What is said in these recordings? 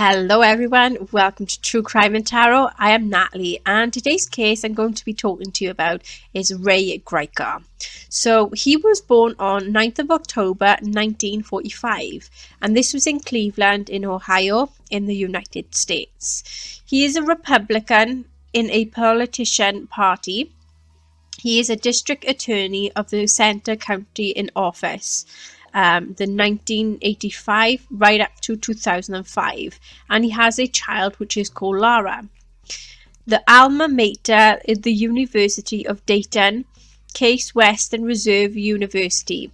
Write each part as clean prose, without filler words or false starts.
Hello everyone, welcome to True Crime and Tarot. I am Natalie, and today's case I'm going to be talking to you about is Ray Gricar. So he was born on 9th of October 1945, and this was in Cleveland in Ohio in the United States. He is a Republican in a politician party. He is a district attorney of the Center County in office. The 1985 right up to 2005, and he has a child which is called Lara. The alma mater is the University of Dayton, Case Western Reserve University.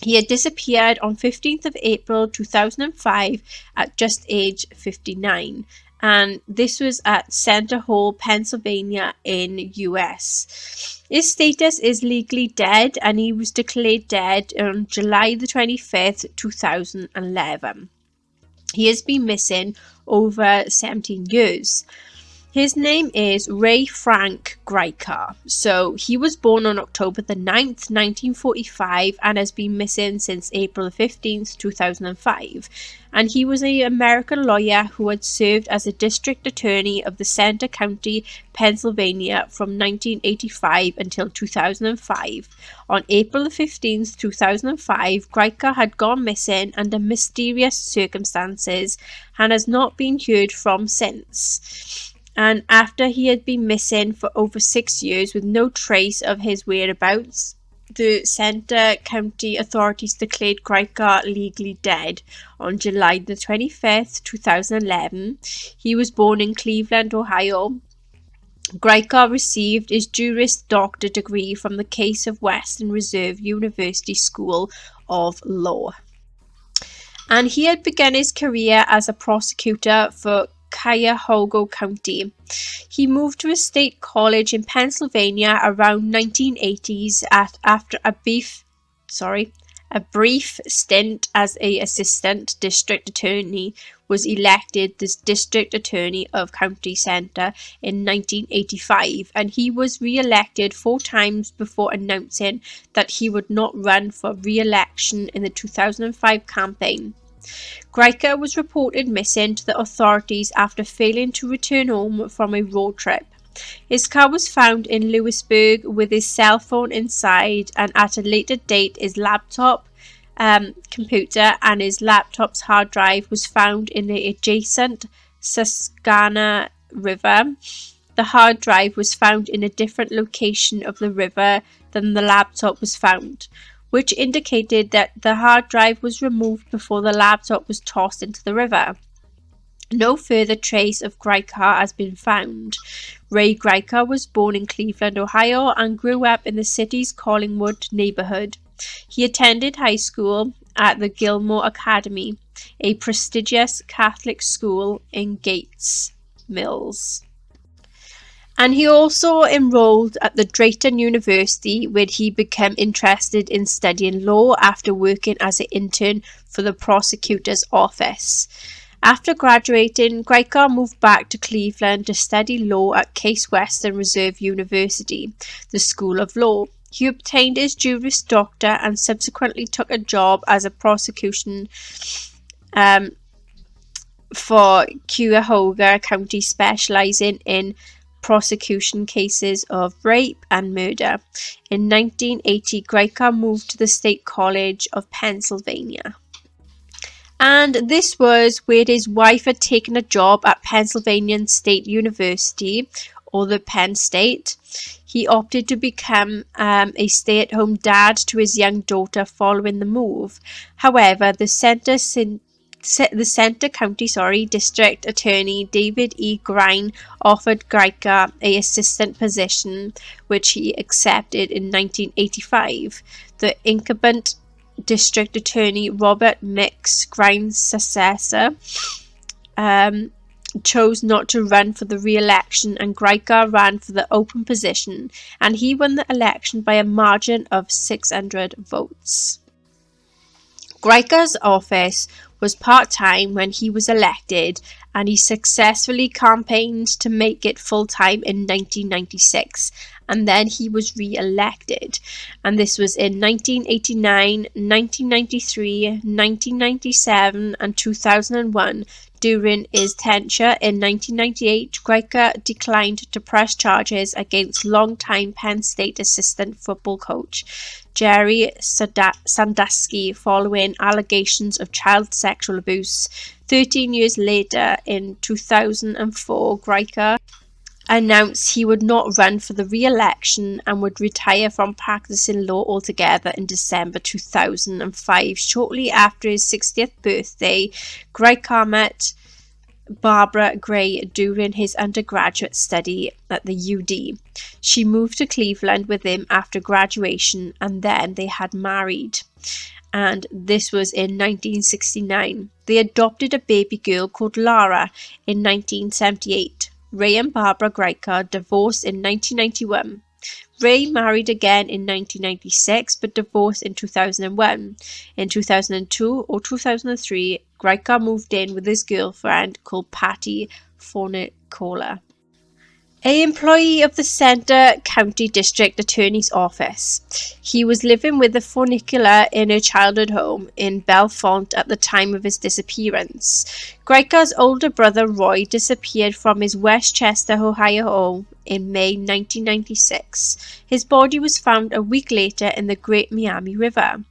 He had disappeared on 15th of April 2005 at just age 59. And this was at Center Hall, Pennsylvania in US. His status is legally dead, and he was declared dead on July the 25th, 2011. He has been missing over 17 years. His name is Ray Frank Gricar. So he was born on October the 9th, 1945, and has been missing since April 15th, 2005. And he was an American lawyer who had served as a district attorney of the Center County, Pennsylvania from 1985 until 2005. On April 15th, 2005, Gricar had gone missing under mysterious circumstances and has not been heard from since. And after he had been missing for over 6 years with no trace of his whereabouts, the Center County authorities declared Gricar legally dead on July the 25th, 2011. He was born in Cleveland, Ohio. Gricar received his Juris Doctor degree from the Case of Western Reserve University School of Law. And he had begun his career as a prosecutor for Cuyahoga County. He moved to a state college in Pennsylvania around 1980s after a brief stint as an assistant district attorney was elected the district attorney of County Center in 1985, and he was re-elected 4 times before announcing that he would not run for re-election in the 2005 campaign. Gricar was reported missing to the authorities after failing to return home from a road trip. His car was found in Lewisburg with his cell phone inside, and at a later date his laptop, computer and his laptop's hard drive was found in the adjacent Susquehanna River. The hard drive was found in a different location of the river than the laptop was found, which indicated that the hard drive was removed before the laptop was tossed into the river. No further trace of Gricar has been found. Ray Gricar was born in Cleveland, Ohio, and grew up in the city's Collingwood neighborhood. He attended high school at the Gilmore Academy, a prestigious Catholic school in Gates Mills. And he also enrolled at the Drayton University, where he became interested in studying law after working as an intern for the prosecutor's office. After graduating, Gricar moved back to Cleveland to study law at Case Western Reserve University, the School of Law. He obtained his Juris Doctor and subsequently took a job as a prosecution for Cuyahoga County, specializing in prosecution cases of rape and murder. In 1980, Gricar moved to the State College of Pennsylvania. And this was where his wife had taken a job at Pennsylvania State University, or the Penn State. He opted to become a stay-at-home dad to his young daughter following the move. However, the Center County District Attorney David E. Grine offered Gricar an assistant position, which he accepted in 1985. The incumbent District Attorney Robert Mix, Grine's successor, chose not to run for the re-election, and Gricar ran for the open position, and he won the election by a margin of 600 votes. Gricar's office was part-time when he was elected, and he successfully campaigned to make it full-time in 1996, and then he was re-elected. And this was in 1989, 1993, 1997, and 2001. During his tenure in 1998, Gricar declined to press charges against longtime Penn State assistant football coach Jerry Sandusky following allegations of child sexual abuse. 13 years later, in 2004, Gricar announced he would not run for the re-election and would retire from practicing law altogether in December 2005. Shortly after his 60th birthday, Gricar met Barbara Gray during his undergraduate study at the UD. She moved to Cleveland with him after graduation, and then they had married. And this was in 1969. They adopted a baby girl called Lara in 1978. Ray and Barbara Gricar divorced in 1991. Ray married again in 1996 but divorced in 2001. In 2002 or 2003, Gricar moved in with his girlfriend called Patty Fornicola, an employee of the Center County District Attorney's Office. He was living with the Fornicola in her childhood home in Bellefonte at the time of his disappearance. Gricar's older brother Roy disappeared from his Westchester, Ohio home in May 1996. His body was found a week later in the Great Miami River.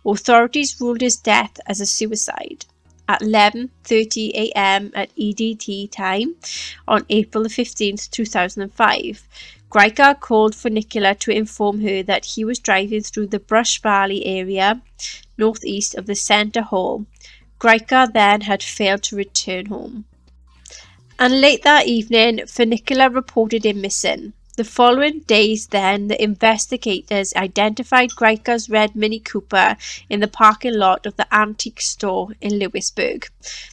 Authorities ruled his death as a suicide. At 11:30 a.m. at EDT time on April 15, 2005, Gricar called Fornicola to inform her that he was driving through the Brush Valley area northeast of the Center Hall. Gricar then had failed to return home. And late that evening, Fornicola reported him missing. The following days then, the investigators identified Gricar's red Mini Cooper in the parking lot of the antique store in Lewisburg.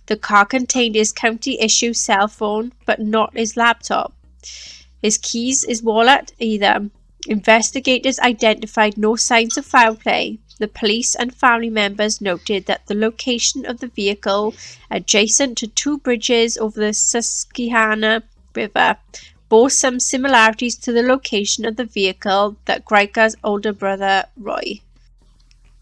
The car contained his county-issue cell phone, but not his laptop. His keys, his wallet, either. Investigators identified no signs of foul play. The police and family members noted that the location of the vehicle, adjacent to two bridges over the Susquehanna River, bore some similarities to the location of the vehicle that Gricar's older brother Roy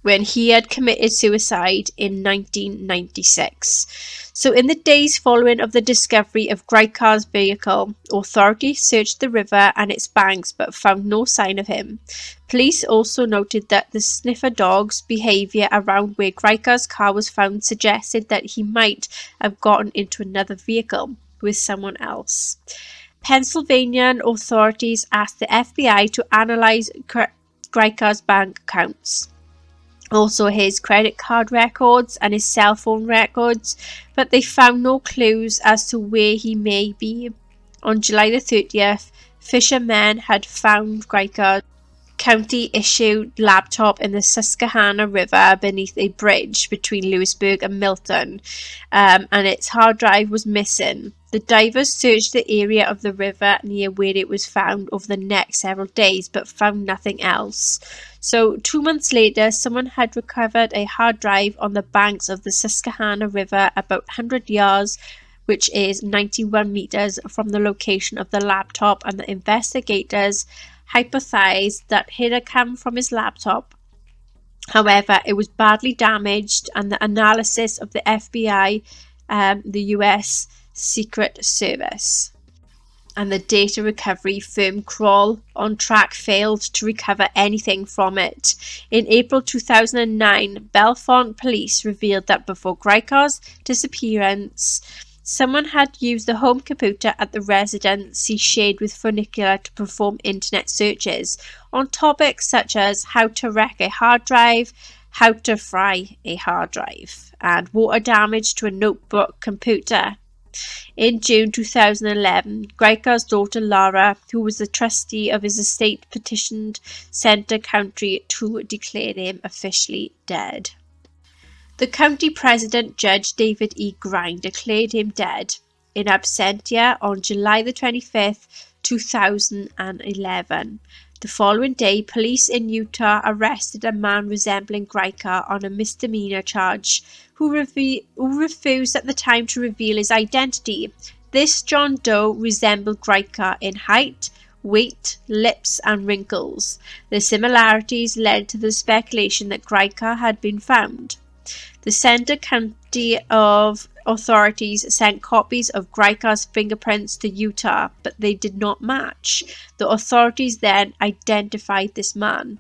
when he had committed suicide in 1996. So in the days following of the discovery of Gricar's vehicle, authorities searched the river and its banks but found no sign of him. Police also noted that the sniffer dog's behaviour around where Gricar's car was found suggested that he might have gotten into another vehicle with someone else. Pennsylvania authorities asked the FBI to analyse Gricar's bank accounts, also his credit card records and his cell phone records, but they found no clues as to where he may be. On July the 30th, fishermen had found Gricar's county-issued laptop in the Susquehanna River beneath a bridge between Lewisburg and Milton, and its hard drive was missing. The divers searched the area of the river near where it was found over the next several days, but found nothing else. So 2 months later, someone had recovered a hard drive on the banks of the Susquehanna River about 100 yards, which is 91 meters from the location of the laptop, and the investigators hypothesized that it had come from his laptop. However, it was badly damaged, and the analysis of the FBI, the US Secret Service, and the data recovery firm Kroll on Track failed to recover anything from it. In April 2009, Bellefonte police revealed that before Gricar's disappearance, someone had used the home computer at the residence he shared with Fornicola to perform internet searches on topics such as how to wreck a hard drive, how to fry a hard drive, and water damage to a notebook computer. In June 2011, Gricar's daughter Lara, who was the trustee of his estate, petitioned Center County to declare him officially dead. The county president, Judge David E. Grine, declared him dead in absentia on July the 25th, 2011. The following day, police in Utah arrested a man resembling Gricar on a misdemeanor charge who refused at the time to reveal his identity. This John Doe resembled Gricar in height, weight, lips, and wrinkles. The similarities led to the speculation that Gricar had been found. The Centre County of authorities sent copies of Gricar's fingerprints to Utah, but they did not match. The authorities then identified this man.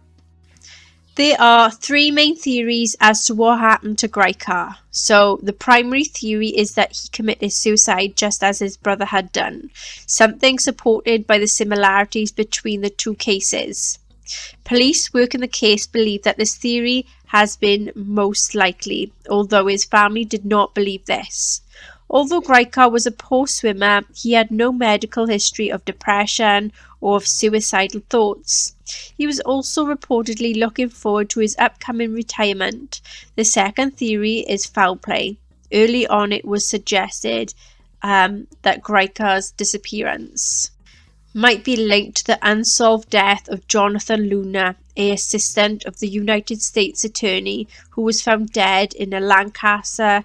There are three main theories as to what happened to Gricar. So the primary theory is that he committed suicide just as his brother had done, something supported by the similarities between the two cases. Police working the case believe that this theory has been most likely, although his family did not believe this. Although Gricar was a poor swimmer, he had no medical history of depression or of suicidal thoughts. He was also reportedly looking forward to his upcoming retirement. The second theory is foul play. Early on it was suggested that Gricar's disappearance might be linked to the unsolved death of Jonathan Luna, an assistant of the United States Attorney who was found dead in a Lancaster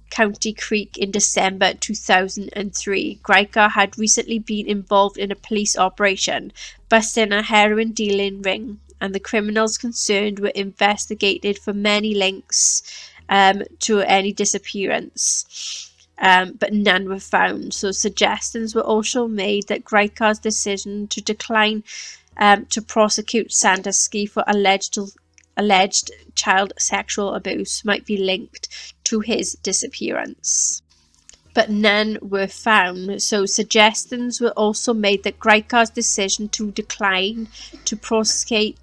County Creek in December 2003. Gricar had recently been involved in a police operation, busting a heroin dealing ring, and the criminals concerned were investigated for many links to any disappearance. But none were found. So suggestions were also made that Gricar's decision to decline to prosecute Sandusky for alleged child sexual abuse might be linked to his disappearance. But none were found. So suggestions were also made that Gricar's decision to decline to prosecute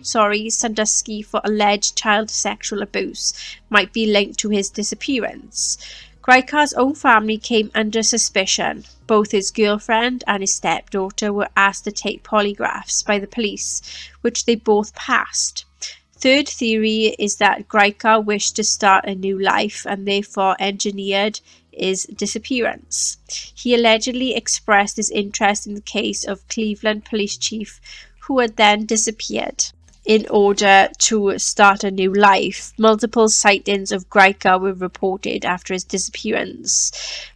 Sandusky for alleged child sexual abuse might be linked to his disappearance. Gricar's own family came under suspicion. Both his girlfriend and his stepdaughter were asked to take polygraphs by the police, which they both passed. Third theory is that Gricar wished to start a new life and therefore engineered his disappearance. He allegedly expressed his interest in the case of Cleveland police chief who had then disappeared in order to start a new life. Multiple sightings of Gricar were reported after his disappearance,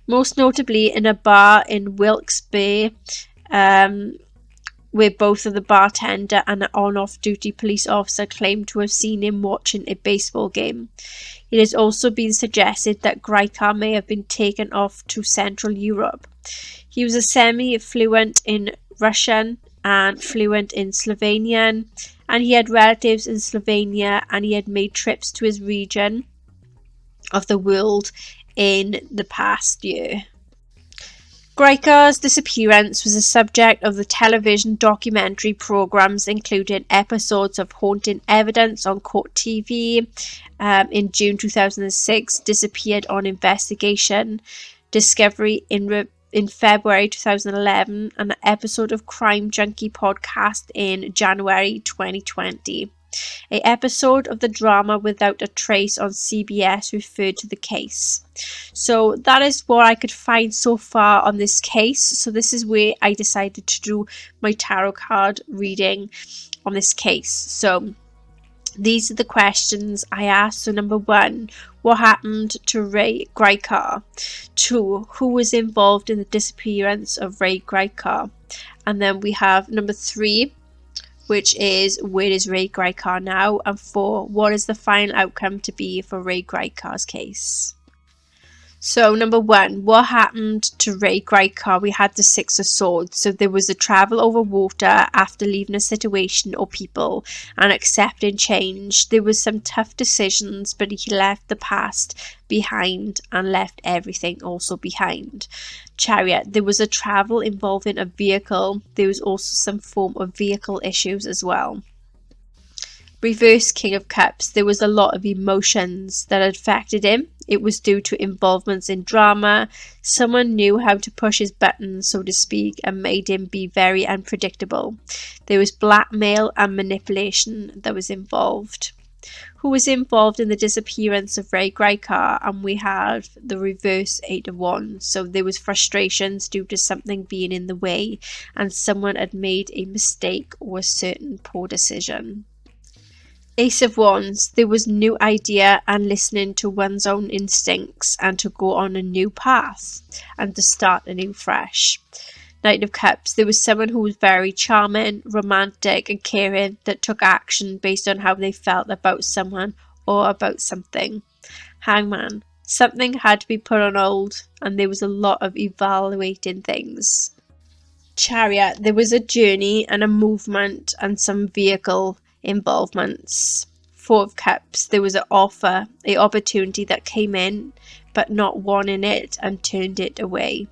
most notably in a bar in Wilkes-Barre, where both of the bartender and an on-off-duty police officer claimed to have seen him watching a baseball game. It has also been suggested that Gricar may have been taken off to Central Europe. He was a semi-fluent in Russian and fluent in Slovenian, and he had relatives in Slovenia, and he had made trips to his region of the world in the past year. Gricar's disappearance was the subject of the television documentary programs, including episodes of Haunting Evidence on Court TV in June 2006, Disappeared on Investigation, Discovery in February 2011, and an episode of Crime Junkie podcast in January 2020. An episode of the drama Without a Trace on CBS referred to the case. So that is what I could find so far on this case. So this is where I decided to do my tarot card reading on this case. So these are the questions I asked. So number 1, what happened to Ray Gricar? 2, who was involved in the disappearance of Ray Gricar? And then we have number 3, which is where is Ray Gricar now? And 4, what is the final outcome to be for Ray Gricar's case? So number 1, what happened to Ray Gricar? We had the 6 of Swords. So there was a travel over water after leaving a situation or people and accepting change. There was some tough decisions, but he left the past behind and left everything also behind. Chariot, there was a travel involving a vehicle. There was also some form of vehicle issues as well. Reverse King of Cups, there was a lot of emotions that had affected him. It was due to involvements in drama. Someone knew how to push his buttons, so to speak, and made him be very unpredictable. There was blackmail and manipulation that was involved. who was involved in the disappearance of Ray Gricar, and we had the reverse 8 of Wands. So there was frustrations due to something being in the way and someone had made a mistake or a certain poor decision. Ace of Wands, there was new idea and listening to one's own instincts and to go on a new path and to start anew fresh. Knight of Cups, there was someone who was very charming, romantic and caring that took action based on how they felt about someone or about something. Hangman, something had to be put on hold and there was a lot of evaluating things. Chariot, there was a journey and a movement and some vehicle involvements. Four of Cups, there was an offer, an opportunity that came in but not wanting it and turned it away.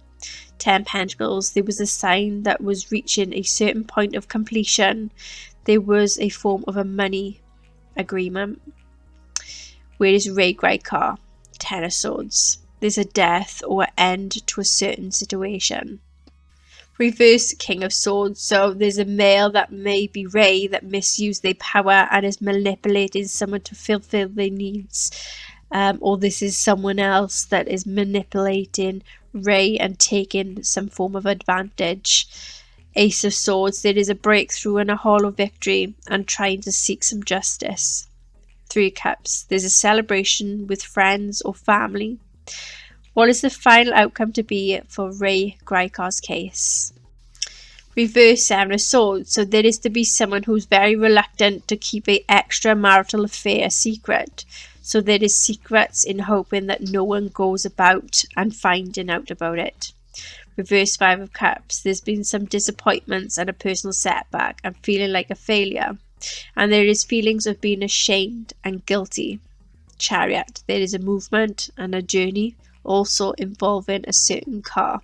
10 Pentacles, there was a sign that was reaching a certain point of completion. There was a form of a money agreement. Where is Ray Gricar? 10 of Swords, there's a death or end to a certain situation. Reverse King of Swords, so there's a male that may be Ray that misused their power and is manipulating someone to fulfill their needs. Or this is someone else that is manipulating Ray and taking some form of advantage. Ace of Swords, there is a breakthrough and a hollow victory and trying to seek some justice. 3 Cups, there's a celebration with friends or family. What is the final outcome to be for Ray Gricar's case? Reverse 7 of Swords, so there is to be someone who's very reluctant to keep an extramarital affair a secret. So there is secrets in hoping that no one goes about and finding out about it. Reverse 5 of Cups, there's been some disappointments and a personal setback and feeling like a failure. And there is feelings of being ashamed and guilty. Chariot, there is a movement and a journey also involving a certain car.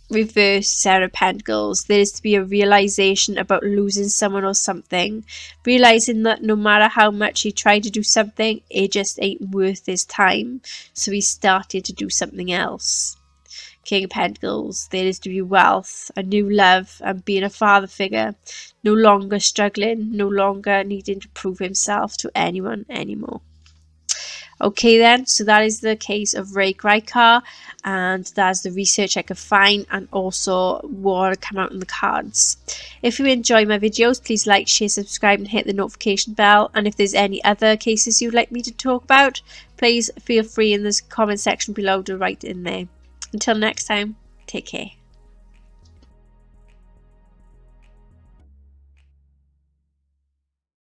Reverse 7 of Pentacles, there is to be a realization about losing someone or something, realizing that no matter how much he tried to do something, it just ain't worth his time, so he started to do something else. King of Pentacles, there is to be wealth, a new love and being a father figure, no longer struggling, no longer needing to prove himself to anyone anymore. Okay then, so that is the case of Ray Gricar, and that's the research I could find and also what come out in the cards. If you enjoy my videos, please like, share, subscribe and hit the notification bell. And if there's any other cases you'd like me to talk about, please feel free in the comment section below to write in there. Until next time, take care.